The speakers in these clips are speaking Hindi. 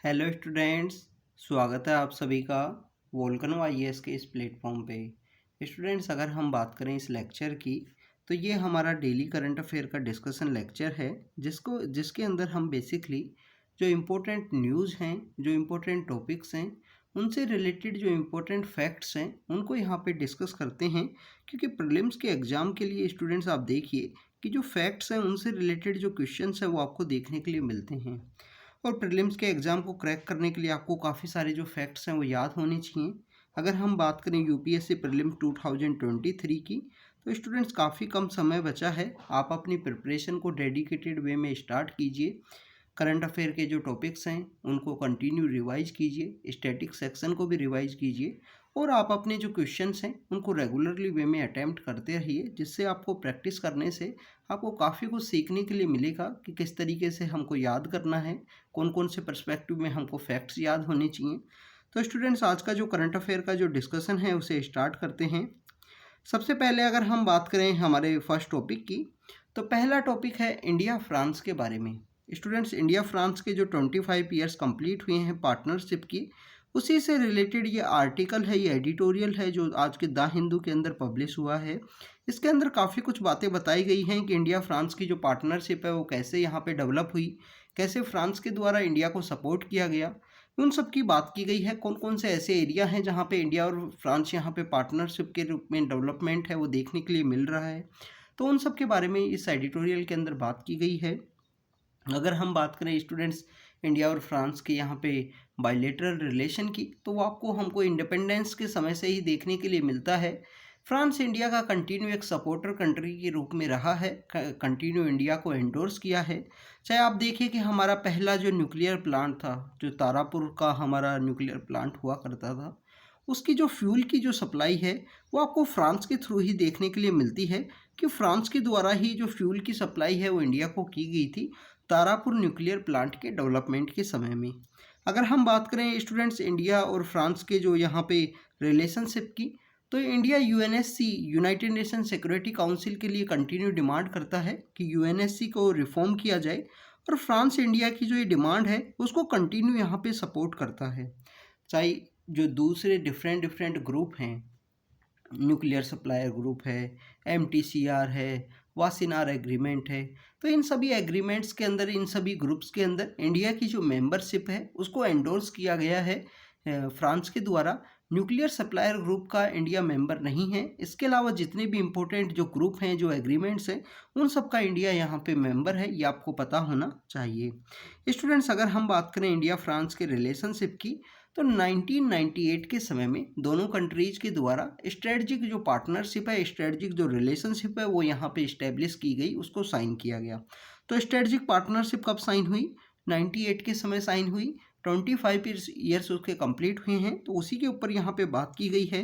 Hello students. स्वागत है आप सभी का वोल्केनो आईएएस के इस प्लेटफॉर्म पे। स्टूडेंट्स, अगर हम बात करें इस लेक्चर की तो ये हमारा डेली करंट अफेयर का डिस्कशन लेक्चर है जिसके अंदर हम बेसिकली जो इम्पोर्टेंट न्यूज़ हैं, जो इम्पोर्टेंट टॉपिक्स हैं, उनसे रिलेटेड जो इम्पोर्टेंट फैक्ट्स हैं उनको यहाँ पे डिस्कस करते हैं। क्योंकि प्रीलिम्स के एग्ज़ाम के लिए स्टूडेंट्स आप देखिए कि जो फैक्ट्स हैं उनसे रिलेटेड जो क्वेश्चंस हैं वो आपको देखने के लिए मिलते हैं। और प्रीलिम्स के एग्ज़ाम को क्रैक करने के लिए आपको काफ़ी सारे जो फैक्ट्स हैं वो याद होने चाहिए। अगर हम बात करें यूपीएससी प्रीलिम 2023 की, तो स्टूडेंट्स काफ़ी कम समय बचा है। आप अपनी प्रिपरेशन को डेडिकेटेड वे में स्टार्ट कीजिए। करंट अफेयर के जो टॉपिक्स हैं उनको कंटिन्यू रिवाइज कीजिए, स्टैटिक सेक्शन को भी रिवाइज कीजिए और आप अपने जो क्वेश्चंस हैं उनको रेगुलरली वे में अटैम्प्ट करते रहिए, जिससे आपको प्रैक्टिस करने से आपको काफ़ी कुछ सीखने के लिए मिलेगा कि किस तरीके से हमको याद करना है, कौन कौन से पर्सपेक्टिव में हमको फैक्ट्स याद होने चाहिए। तो स्टूडेंट्स, आज का जो करंट अफेयर का जो डिस्कशन है उसे स्टार्ट करते हैं। सबसे पहले अगर हम बात करें हमारे फर्स्ट टॉपिक की, तो पहला टॉपिक है इंडिया फ्रांस के बारे में। स्टूडेंट्स, इंडिया फ्रांस के जो 25 ईयर्स कंप्लीट हुए हैं पार्टनरशिप की, उसी से रिलेटेड ये आर्टिकल है, ये एडिटोरियल है जो आज के द हिंदू के अंदर पब्लिश हुआ है। इसके अंदर काफ़ी कुछ बातें बताई गई हैं कि इंडिया फ्रांस की जो पार्टनरशिप है वो कैसे यहाँ पे डेवलप हुई, कैसे फ्रांस के द्वारा इंडिया को सपोर्ट किया गया, उन सब की बात की गई है। कौन कौन से ऐसे एरिया हैं जहाँ पे इंडिया और फ्रांस यहाँ पे पार्टनरशिप के रूप में डेवलपमेंट है वो देखने के लिए मिल रहा है। तो उन सब के बारे में इस एडिटोरियल के अंदर बात की गई है। अगर हम बात करें स्टूडेंट्स इंडिया और फ्रांस के यहाँ पे बायलेटरल रिलेशन की, तो वो हमको इंडिपेंडेंस के समय से ही देखने के लिए मिलता है। फ्रांस इंडिया का कंटिन्यू एक सपोर्टर कंट्री के रूप में रहा है, कंटिन्यू इंडिया को एंडोर्स किया है। चाहे आप देखिए कि हमारा पहला जो न्यूक्लियर प्लांट था, जो तारापुर का हमारा न्यूक्लियर प्लांट हुआ करता था, उसकी जो फ्यूल की जो सप्लाई है वो आपको फ्रांस के थ्रू ही देखने के लिए मिलती है कि फ्रांस के द्वारा ही जो फ्यूल की सप्लाई है वो इंडिया को की गई थी तारापुर न्यूक्लियर प्लांट के डेवलपमेंट के समय में। अगर हम बात करें स्टूडेंट्स इंडिया और फ्रांस के जो यहाँ पे रिलेशनशिप की, तो India UNSC United nation security council के लिए कंटिन्यू डिमांड करता है कि यूएनएससी को रिफॉर्म किया जाए, और फ्रांस इंडिया की जो ये डिमांड है उसको कंटिन्यू यहाँ पे सपोर्ट करता है। चाहे जो दूसरे डिफरेंट डिफरेंट ग्रुप हैं, न्यूक्लियर सप्लायर ग्रुप है, एमटीसीआर है, वासिनार एग्रीमेंट है, तो इन सभी एग्रीमेंट्स के अंदर, इन सभी ग्रुप्स के अंदर इंडिया की जो मेंबरशिप है उसको एंडोर्स किया गया है फ्रांस के द्वारा। न्यूक्लियर सप्लायर ग्रुप का इंडिया मेंबर नहीं है। इसके अलावा जितने भी इम्पोर्टेंट जो ग्रुप हैं, जो एग्रीमेंट्स हैं, उन सब का इंडिया यहाँ पे मेंबर है, ये आपको पता होना चाहिए। स्टूडेंट्स, अगर हम बात करें इंडिया फ्रांस के रिलेशनशिप की, तो 1998 के समय में दोनों कंट्रीज के द्वारा स्ट्रेटजिक जो पार्टनरशिप है, स्ट्रेटजिक जो रिलेशनशिप है वो यहाँ पे इस्टेब्लिश की गई, उसको साइन किया गया। तो स्ट्रेटजिक पार्टनरशिप कब साइन हुई? 98 के समय साइन हुई। 25 ईयर्स उसके कंप्लीट हुए हैं, तो उसी के ऊपर यहाँ पे बात की गई है।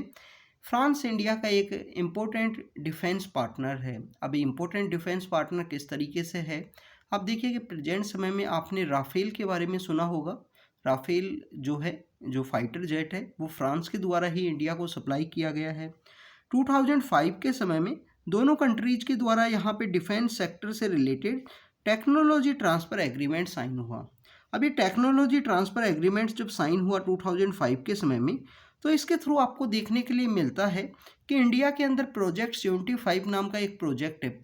फ्रांस इंडिया का एक इम्पोर्टेंट डिफेंस पार्टनर है। अब इम्पोर्टेंट डिफेंस पार्टनर किस तरीके से है, आप देखिए कि प्रेजेंट समय में आपने राफेल के बारे में सुना होगा। राफेल जो है, जो फाइटर जेट है, वो फ्रांस के द्वारा ही इंडिया को सप्लाई किया गया है। 2005 के समय में दोनों कंट्रीज के द्वारा यहाँ पे डिफेंस सेक्टर से related technology transfer agreement sign हुआ। अब ये टेक्नोलॉजी ट्रांसफ़र एग्रीमेंट जब साइन हुआ 2005 के समय में, तो इसके थ्रू आपको देखने के लिए मिलता है कि इंडिया के अंदर प्रोजेक्ट 75 नाम का एक प्रोजेक्ट है।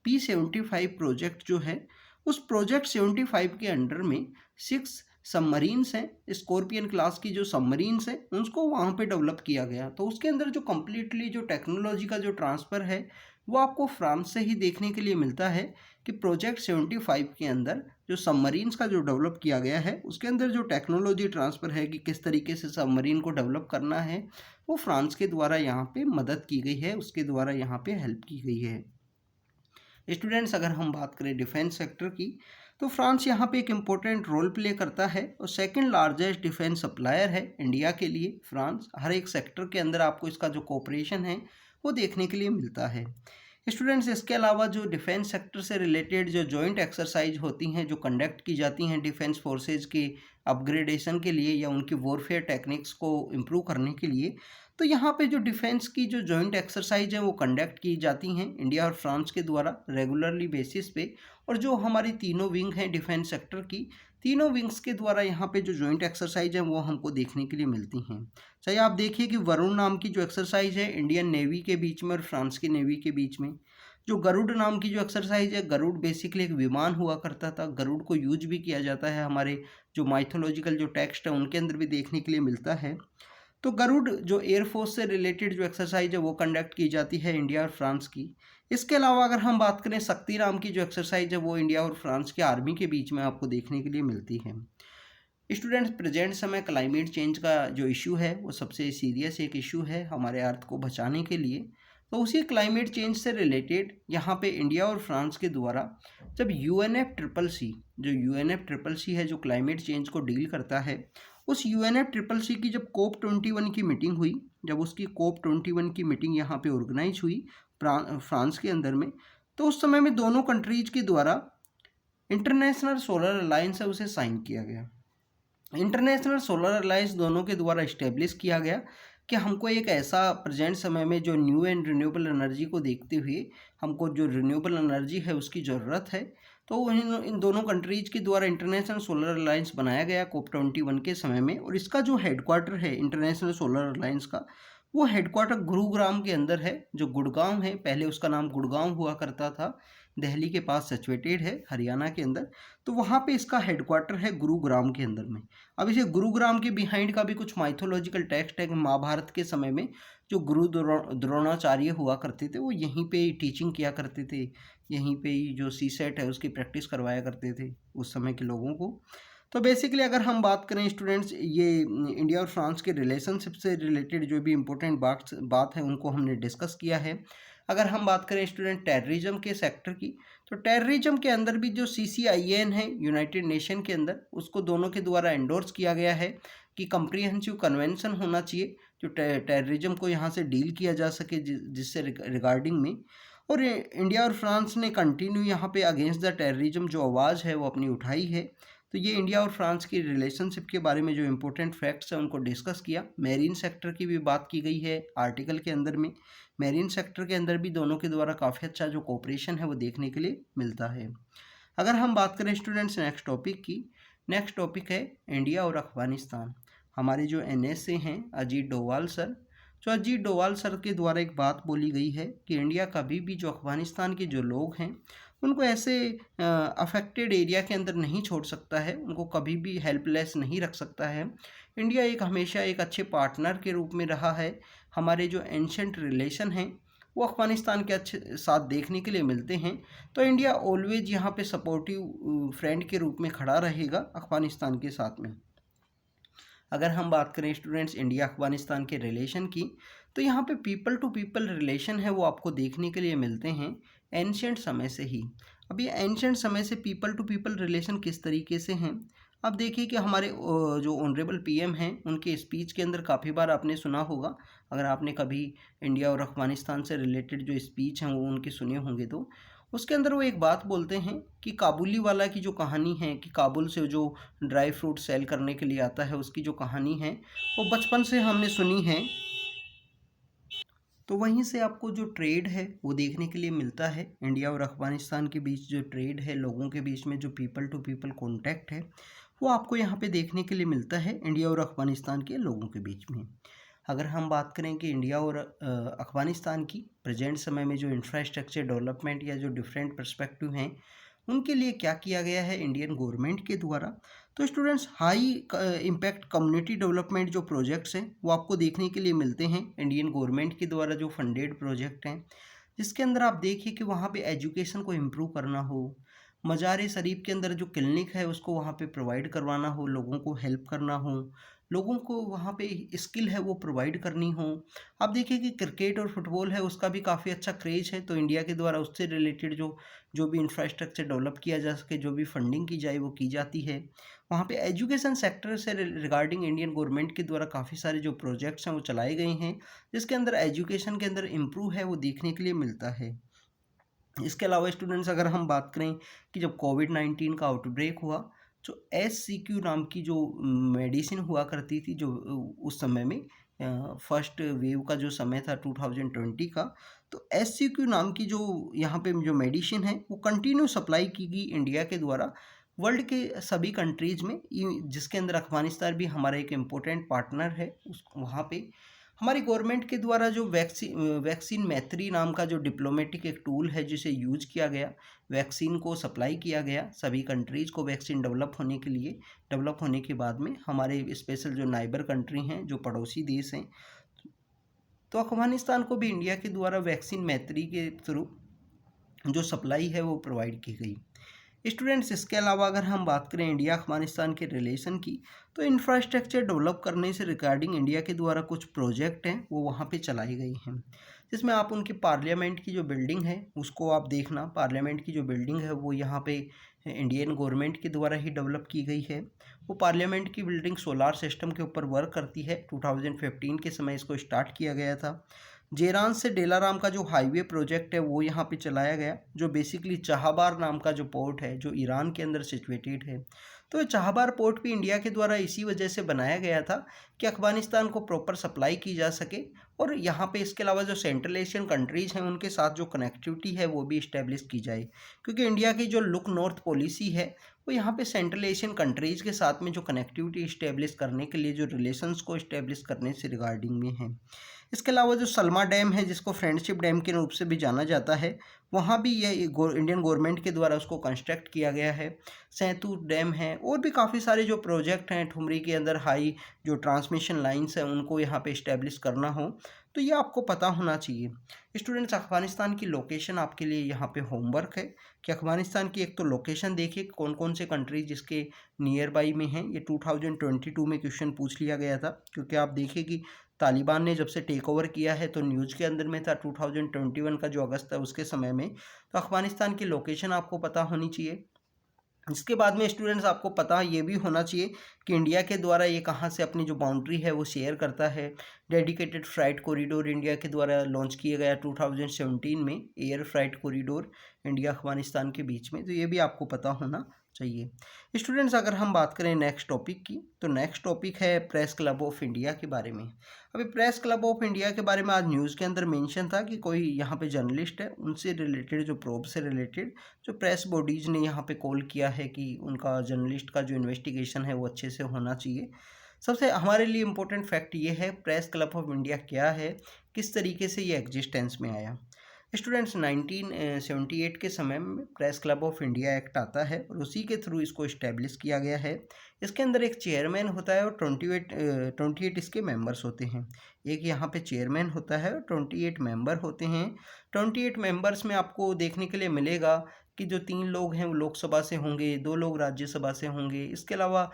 P75 प्रोजेक्ट जो है, उस प्रोजेक्ट 75 के अंडर में 6 सबमरीन्स हैं, स्कॉर्पियन क्लास की जो सबमरीन्स हैं उसको वहाँ पे डेवलप किया गया। तो उसके अंदर जो कम्प्लीटली जो टेक्नोलॉजी का जो ट्रांसफ़र है वो आपको फ्रांस से ही देखने के लिए मिलता है कि प्रोजेक्ट 75 के अंदर जो सबमरीन्स का जो डेवलप किया गया है उसके अंदर जो टेक्नोलॉजी ट्रांसफ़र है कि किस तरीके से सबमरीन को डेवलप करना है, वो फ्रांस के द्वारा यहाँ पे मदद की गई है, उसके द्वारा यहाँ पे हेल्प की गई है। स्टूडेंट्स, अगर हम बात करें डिफेंस सेक्टर की, तो फ्रांस यहाँ पे एक इम्पोर्टेंट रोल प्ले करता है और सेकंड लार्जेस्ट डिफेंस सप्लायर है इंडिया के लिए। फ्रांस हर एक सेक्टर के अंदर आपको इसका जो कोऑपरेशन है वो देखने के लिए मिलता है। स्टूडेंट्स, इसके अलावा जो डिफेंस सेक्टर से रिलेटेड जो जॉइंट एक्सरसाइज होती हैं, जो कंडक्ट की जाती हैं डिफेंस फोर्सेज के अपग्रेडेशन के लिए या उनकी वॉरफेयर टेक्निक्स को इम्प्रूव करने के लिए, तो यहाँ पे जो डिफेंस की जो जॉइंट एक्सरसाइज है वो कंडक्ट की जाती हैं इंडिया और फ्रांस के द्वारा रेगुलरली बेसिस पे। और जो हमारी तीनों विंग हैं डिफेंस सेक्टर की, तीनों विंग्स के द्वारा यहाँ पे जो जॉइंट एक्सरसाइज है वो हमको देखने के लिए मिलती हैं। चाहे आप देखिए कि वरुण नाम की जो एक्सरसाइज है इंडियन नेवी के बीच में और फ्रांस की नेवी के बीच में, जो गरुड़ नाम की जो एक्सरसाइज है, गरुड़ बेसिकली एक विमान हुआ करता था, गरुड़ को यूज भी किया जाता है, हमारे जो माइथोलॉजिकल जो टेक्स्ट है उनके अंदर भी देखने के लिए मिलता है। तो गरुड़ जो एयरफोर्स से रिलेटेड जो एक्सरसाइज है वो कंडक्ट की जाती है इंडिया और फ्रांस की। इसके अलावा अगर हम बात करें शक्ति नाम की जो एक्सरसाइज है वो इंडिया और फ्रांस की आर्मी के बीच में आपको देखने के लिए मिलती है। स्टूडेंट्स, प्रेजेंट समय क्लाइमेट चेंज का जो इशू है वो सबसे सीरियस एक इशू है हमारे अर्थ को बचाने के लिए। तो उसी क्लाइमेट चेंज से रिलेटेड यहाँ पे इंडिया और फ्रांस के द्वारा जब UNFCCC, जो UNFCCC है जो क्लाइमेट चेंज को डील करता है, उस UNFCCC की जब COP21 की मीटिंग हुई, जब उसकी COP21 की मीटिंग यहाँ पे ऑर्गेनाइज हुई फ्रांस के अंदर में, तो उस समय में दोनों कंट्रीज के द्वारा इंटरनेशनल सोलर अलायंस है उसे साइन किया गया। इंटरनेशनल सोलर अलायंस दोनों के द्वारा इस्टेब्लिश किया गया कि हमको एक ऐसा प्रेजेंट समय में जो न्यू एंड रिन्यूएबल एनर्जी को देखते हुए हमको जो रिन्यूएबल एनर्जी है उसकी ज़रूरत है। तो इन दोनों कंट्रीज के द्वारा इंटरनेशनल सोलर अलायंस बनाया गया COP21 के समय में, और इसका जो हेडक्वार्टर है इंटरनेशनल सोलर अलायंस का, वो हेडक्वार्टर गुरुग्राम के अंदर है, जो गुड़गांव है। पहले उसका नाम गुड़गांव हुआ करता था, दिल्ली के पास सिचुएटेड है, हरियाणा के अंदर। तो वहाँ पे इसका हेडक्वार्टर है गुरुग्राम के अंदर में। अब इसे गुरुग्राम के बिहाइंड का भी कुछ माइथोलॉजिकल टेक्स्ट है कि महाभारत के समय में जो गुरु द्रोणाचार्य हुआ करते थे वो यहीं पे ही टीचिंग किया करते थे, यहीं पे ही जो CSET है उसकी प्रैक्टिस करवाया करते थे उस समय के लोगों को। तो बेसिकली अगर हम बात करें स्टूडेंट्स, ये इंडिया और फ्रांस के रिलेशनशिप से रिलेटेड जो भी इम्पोर्टेंट बात है उनको हमने डिस्कस किया है। अगर हम बात करें स्टूडेंट टेररिज्म के सेक्टर की, तो टेररिज्म के अंदर भी जो CCIN है यूनाइटेड नेशन के अंदर, उसको दोनों के द्वारा एंडोर्स किया गया है कि कंप्रीहेंसिव कन्वेंशन होना चाहिए जो टेररिज्म को यहाँ से डील किया जा सके, जिससे रिगार्डिंग में। और इंडिया और फ्रांस ने कंटिन्यू यहाँ पे अगेंस्ट द टेररिज्म जो आवाज़ है वो अपनी उठाई है। तो ये इंडिया और फ्रांस की रिलेशनशिप के बारे में जो इम्पोर्टेंट फैक्ट्स हैं उनको डिस्कस किया। मैरीन सेक्टर की भी बात की गई है आर्टिकल के अंदर में। मैरीन सेक्टर के अंदर भी दोनों के द्वारा काफ़ी अच्छा जो कोऑपरेशन है वो देखने के लिए मिलता है। अगर हम बात करें स्टूडेंट्स नेक्स्ट टॉपिक की, नेक्स्ट टॉपिक है इंडिया और अफगानिस्तान। हमारे जो NSA हैं अजीत डोवाल सर, जो अजीत डोवाल सर के द्वारा एक बात बोली गई है कि इंडिया कभी भी जो अफगानिस्तान के जो लोग हैं उनको ऐसे अफेक्टेड एरिया के अंदर नहीं छोड़ सकता है, उनको कभी भी हेल्पलेस नहीं रख सकता है। इंडिया एक हमेशा एक अच्छे पार्टनर के रूप में रहा है। हमारे जो एंशंट रिलेशन हैं वो अफगानिस्तान के अच्छे साथ देखने के लिए मिलते हैं। तो इंडिया ऑलवेज यहाँ पे सपोर्टिव फ्रेंड के रूप में खड़ा रहेगा अफगानिस्तान के साथ में। अगर हम बात करें स्टूडेंट्स इंडिया अफगानिस्तान के रिलेशन की, तो यहाँ पे पीपल टू पीपल रिलेशन है वो आपको देखने के लिए मिलते हैं एंशियंट समय से ही। अब ये एंशियंट समय से पीपल टू पीपल रिलेशन किस तरीके से हैं, अब देखिए कि हमारे जो ऑनरेबल PM हैं उनके स्पीच के अंदर काफ़ी बार आपने सुना होगा, अगर आपने कभी इंडिया और अफगानिस्तान से रिलेटेड जो स्पीच हैं वो उनके सुने होंगे, तो उसके अंदर वो एक बात बोलते हैं कि काबुली वाला की जो कहानी है कि काबुल से जो ड्राई फ्रूट सेल करने के लिए आता है उसकी जो कहानी है वो बचपन से हमने सुनी है। तो वहीं से आपको जो ट्रेड है वो देखने के लिए मिलता है। इंडिया और अफगानिस्तान के बीच जो ट्रेड है, लोगों के बीच में जो पीपल टू पीपल कॉन्टैक्ट है वो आपको यहाँ पे देखने के लिए मिलता है इंडिया और अफगानिस्तान के लोगों के बीच में। अगर हम बात करें कि इंडिया और अफगानिस्तान की प्रेजेंट समय में जो इंफ्रास्ट्रक्चर डेवलपमेंट या जो डिफरेंट पर्सपेक्टिव हैं उनके लिए क्या किया गया है इंडियन गवर्नमेंट के द्वारा, तो students high impact community development जो प्रोजेक्ट्स हैं वो आपको देखने के लिए मिलते हैं इंडियन गवर्नमेंट के द्वारा जो फंडेड प्रोजेक्ट हैं, जिसके अंदर आप देखिए कि वहाँ पे एजुकेशन को इम्प्रूव करना हो, मज़ार शरीफ के अंदर जो क्लिनिक है उसको वहाँ पे प्रोवाइड करवाना हो, लोगों को हेल्प करना हो, लोगों को वहाँ पे स्किल है वो प्रोवाइड करनी हो। आप देखिए कि क्रिकेट और फुटबॉल है उसका भी काफ़ी अच्छा क्रेज है, तो इंडिया के द्वारा उससे रिलेटेड जो भी इंफ्रास्ट्रक्चर डेवलप किया जा सके, जो भी फंडिंग की जाए वो की जाती है। वहाँ पे एजुकेशन सेक्टर से रिगार्डिंग इंडियन गवर्नमेंट के द्वारा काफ़ी सारे जो प्रोजेक्ट्स हैं वो चलाए गए हैं, जिसके अंदर एजुकेशन के अंदर इम्प्रूव है वो देखने के लिए मिलता है। इसके अलावा स्टूडेंट्स अगर हम बात करें कि जब कोविड-19 का आउटब्रेक हुआ, जो SCQ नाम की जो मेडिसिन हुआ करती थी, जो उस समय में फर्स्ट वेव का जो समय था 2020 का, तो SCQ नाम की जो यहाँ पे जो मेडिसिन है वो कंटिन्यू सप्लाई की गई इंडिया के द्वारा वर्ल्ड के सभी कंट्रीज़ में जिसके अंदर अफ़गानिस्तान भी हमारा एक इम्पोर्टेंट पार्टनर है, उस वहाँ पे हमारी गवर्नमेंट के द्वारा जो वैक्सीन मैत्री नाम का जो डिप्लोमेटिक एक टूल है जिसे यूज किया गया, वैक्सीन को सप्लाई किया गया सभी कंट्रीज़ को वैक्सीन डेवलप होने के लिए। डेवलप होने के बाद में हमारे स्पेशल जो नाइबर कंट्री हैं, जो पड़ोसी देश हैं, तो अफ़गानिस्तान को भी इंडिया के द्वारा वैक्सीन मैत्री के थ्रू जो सप्लाई है वो प्रोवाइड की गई। स्टूडेंट्स, इसके अलावा अगर हम बात करें इंडिया अफ़गानिस्तान के रिलेशन की, तो इंफ्रास्ट्रक्चर डेवलप करने से रिगार्डिंग इंडिया के द्वारा कुछ प्रोजेक्ट हैं वो वहाँ पे चलाई गई हैं, जिसमें आप उनकी पार्लियामेंट की जो बिल्डिंग है उसको आप देखना। पार्लियामेंट की जो बिल्डिंग है वो यहाँ पे इंडियन गवर्नमेंट के द्वारा ही डेवलप की गई है। वो पार्लियामेंट की बिल्डिंग सोलार सिस्टम के ऊपर वर्क करती है। 2015 के समय इसको स्टार्ट किया गया था। जेरान से डेलाराम का जो हाईवे प्रोजेक्ट है वो यहाँ पे चलाया गया, जो बेसिकली चाहबार नाम का जो पोर्ट है जो ईरान के अंदर सिचुएटेड है। तो चाहबार पोर्ट भी इंडिया के द्वारा इसी वजह से बनाया गया था कि अफ़गानिस्तान को प्रॉपर सप्लाई की जा सके, और यहाँ पे इसके अलावा जो सेंट्रल एशियन कंट्रीज़ हैं उनके साथ जो कनेक्टिविटी है वो भी इस्टेब्लिश की जाए, क्योंकि इंडिया की जो लुक नॉर्थ पॉलिसी है वो यहाँ पे सेंट्रल एशियन कंट्रीज़ के साथ में जो कनेक्टिविटी इस्टेब्लिश करने के लिए, जो रिलेशंस को इस्टेब्लिश करने से रिगार्डिंग में है। इसके अलावा जो सलमा डैम है, जिसको फ्रेंडशिप डैम के रूप से भी जाना जाता है, वहाँ भी ये इंडियन गवर्नमेंट के द्वारा उसको कंस्ट्रक्ट किया गया है। सैतूत डैम है, और भी काफ़ी सारे जो प्रोजेक्ट हैं ठुमरी के अंदर हाई जो ट्रांसमिशन लाइंस हैं उनको यहाँ पे इस्टेब्लिश करना हो, तो ये आपको पता होना चाहिए। स्टूडेंट्स, अफ़गानिस्तान की लोकेशन आपके लिए यहाँ पे होमवर्क है कि अफ़गानिस्तान की एक तो लोकेशन देखिए कौन कौन से कंट्री जिसके नियर बाई में हैं। ये 2022 में क्वेश्चन पूछ लिया गया था, क्योंकि आप देखिए कि तालिबान ने जब से टेक ओवर किया है तो न्यूज़ के अंदर में था 2021 का जो अगस्त है उसके समय में। तो अफ़गानिस्तान की लोकेशन आपको पता होनी चाहिए। इसके बाद में स्टूडेंट्स आपको पता ये भी होना चाहिए कि इंडिया के द्वारा ये कहाँ से अपनी जो बाउंड्री है वो शेयर करता है। डेडिकेटेड फ्राइट कॉरिडोर इंडिया के द्वारा लॉन्च किया गया 2017 में, air freight corridor India Afghanistan के बीच में, तो ये भी आपको पता होना चाहिए। स्टूडेंट्स, अगर हम बात करें नेक्स्ट टॉपिक की, तो नेक्स्ट टॉपिक है प्रेस क्लब ऑफ इंडिया के बारे में। अभी प्रेस क्लब ऑफ इंडिया के बारे में आज न्यूज़ के अंदर मेंशन था कि कोई यहाँ पे जर्नलिस्ट है, उनसे रिलेटेड जो प्रोब से रिलेटेड जो प्रेस बॉडीज़ ने यहाँ पे कॉल किया है कि उनका जर्नलिस्ट का जो इन्वेस्टिगेशन है वो अच्छे से होना चाहिए। सबसे हमारे लिए इम्पोर्टेंट फैक्ट ये है प्रेस क्लब ऑफ इंडिया क्या है, किस तरीके से ये एग्जिस्टेंस में आया। स्टूडेंट्स, 1978 के समय में press club of India act आता है और उसी के थ्रू इसको इस्टेब्लिश किया गया है। इसके अंदर एक चेयरमैन होता है और 28 इसके मेंबर्स होते हैं। एक यहाँ पे चेयरमैन होता है और 28 मेंबर होते हैं। 28 मेंबर्स में आपको देखने के लिए मिलेगा कि जो 3 लोग हैं वो लोकसभा से होंगे, 2 लोग राज्यसभा से होंगे। इसके अलावा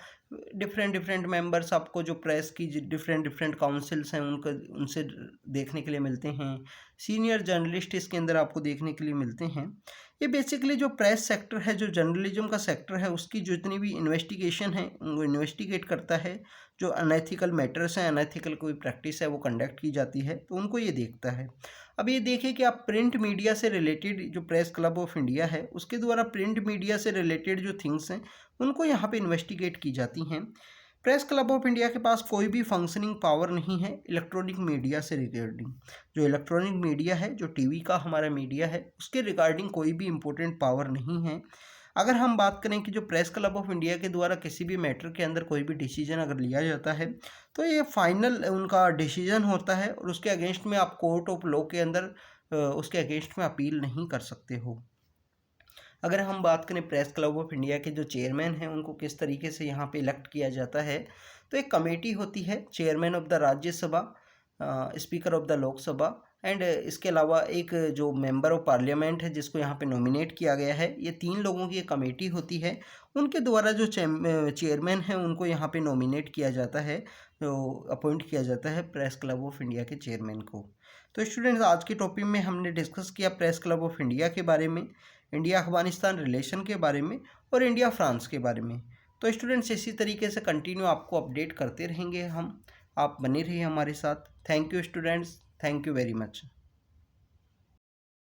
डिफरेंट मेंबर्स आपको जो प्रेस की डिफरेंट काउंसिल्स हैं उनसे देखने के लिए मिलते हैं। सीनियर जर्नलिस्ट इसके अंदर आपको देखने के लिए मिलते हैं। ये बेसिकली जो प्रेस सेक्टर है, जो जर्नलिज्म का सेक्टर है, उसकी जितनी भी इन्वेस्टिगेशन है उनको इन्वेस्टिगेट करता है। जो अनएथिकल मैटर्स हैं, अनएथिकल कोई प्रैक्टिस है वो कंडक्ट की जाती है, तो उनको ये देखता है। अब ये देखिए कि आप प्रिंट मीडिया से रिलेटेड जो प्रेस क्लब ऑफ इंडिया है उसके द्वारा प्रिंट मीडिया से रिलेटेड जो थिंग्स हैं उनको यहाँ पे इन्वेस्टिगेट की जाती हैं। प्रेस क्लब ऑफ इंडिया के पास कोई भी फंक्शनिंग पावर नहीं है इलेक्ट्रॉनिक मीडिया से रिगार्डिंग। जो इलेक्ट्रॉनिक मीडिया है, जो टीवी का हमारा मीडिया है, उसके रिगार्डिंग कोई भी इम्पोर्टेंट पावर नहीं है। अगर हम बात करें कि जो प्रेस क्लब ऑफ इंडिया के द्वारा किसी भी मैटर के अंदर कोई भी डिसीजन अगर लिया जाता है तो ये फाइनल उनका डिसीजन होता है और उसके अगेंस्ट में आप कोर्ट ऑफ लॉ के अंदर उसके अगेंस्ट में अपील नहीं कर सकते हो। अगर हम बात करें प्रेस क्लब ऑफ इंडिया के जो चेयरमैन हैं उनको किस तरीके से यहाँ पे इलेक्ट किया जाता है, तो एक कमेटी होती है, chairman of the Rajya Sabha, speaker of the Lok Sabha and इसके अलावा एक जो मेंबर ऑफ पार्लियामेंट है जिसको यहाँ पे नॉमिनेट किया गया है। ये 3 लोगों की एक कमेटी होती है, उनके द्वारा जो चेयरमैन है उनको यहाँ पे नॉमिनेट किया जाता है, तो अपॉइंट किया जाता है प्रेस क्लब ऑफ इंडिया के चेयरमैन को। तो स्टूडेंट्स, आज के टॉपिक में हमने डिस्कस किया प्रेस क्लब ऑफ इंडिया के बारे में, इंडिया अफगानिस्तान रिलेशन के बारे में और इंडिया फ्रांस के बारे में। तो स्टूडेंट्स, इसी तरीके से कंटिन्यू आपको अपडेट करते रहेंगे हम, आप बने रहिए हमारे साथ। Thank you students, thank you very much.